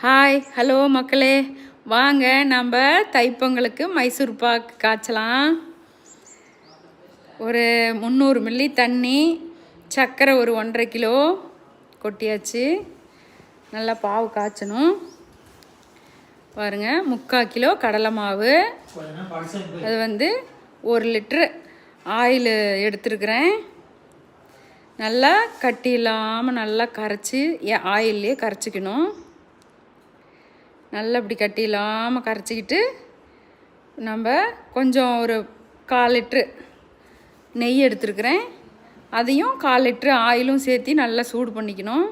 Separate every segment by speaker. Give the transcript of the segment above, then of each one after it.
Speaker 1: Hi hello மக்களே, வாங்க நம்ம தைப்பொங்கலுக்கு மைசூர் பாக்கு காய்ச்சலாம். ஒரு 300 மில்லி தண்ணி, சர்க்கரை ஒரு 1.5 கிலோ கொட்டியாச்சு. நல்லா பாவு காய்ச்சணும். பாருங்க, 3/4 கிலோ கடலை மாவு, அது 1 லிட்ரு ஆயில் எடுத்துருக்குறேன். நல்லா கட்டி இல்லாமல் நல்லா கரைச்சி ஆயிலே கரைச்சிக்கணும். நல்லா இப்படி கட்டி இல்லாமல் கரைச்சிக்கிட்டு நம்ம கொஞ்சம் ஒரு 1/4 லிட்ரு நெய் எடுத்துருக்குறேன். அதையும் 1/4 லிட்ரு ஆயிலும் சேர்த்து நல்லா சூடு பண்ணிக்கணும்.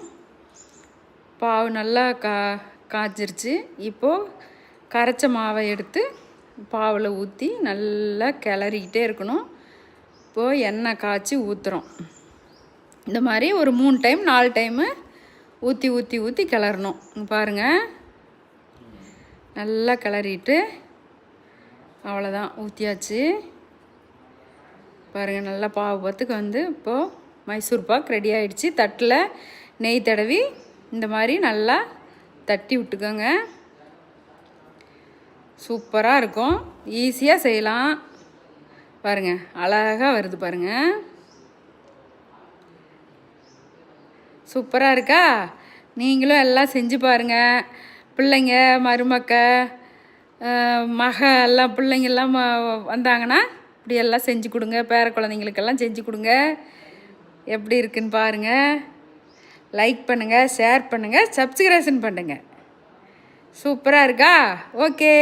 Speaker 1: பாவு நல்லா காய்ச்சிருச்சு. இப்போது கரைச்ச மாவை எடுத்து பாவில் ஊற்றி நல்லா கிளறிக்கிட்டே இருக்கணும். இப்போது எண்ணெய் காய்ச்சி ஊற்றுறோம். இந்த மாதிரி ஒரு 3 டைம் 4 டைமு ஊற்றி ஊற்றி ஊற்றி கிளறணும். பாருங்கள், நல்லா கிளறிட்டு அவ்வளோதான், ஊற்றியாச்சு. பாருங்கள், நல்லா பாவு பத்துக்கு இப்போது மைசூர் பாக் ரெடி ஆகிடுச்சு. தட்டில் நெய் தடவி இந்த மாதிரி நல்லா தட்டி விட்டுக்கோங்க. சூப்பராக இருக்கும், ஈஸியாக செய்யலாம். பாருங்கள், அழகாக வருது பாருங்கள், சூப்பராக இருக்கா? நீங்களும் எல்லாம் செஞ்சு பாருங்கள். பிள்ளைங்க, மருமக்க, மக எல்லாம் பிள்ளைங்கெல்லாம் வந்தாங்கன்னா இப்படி எல்லாம் செஞ்சு கொடுங்க. பேர குழந்தைங்களுக்கெல்லாம் செஞ்சு கொடுங்க. எப்படி இருக்குன்னு பாருங்கள். லைக் பண்ணுங்கள், ஷேர் பண்ணுங்கள், சப்ஸ்கிரைபன் பண்ணுங்கள். சூப்பராக இருக்கா? ஓகே.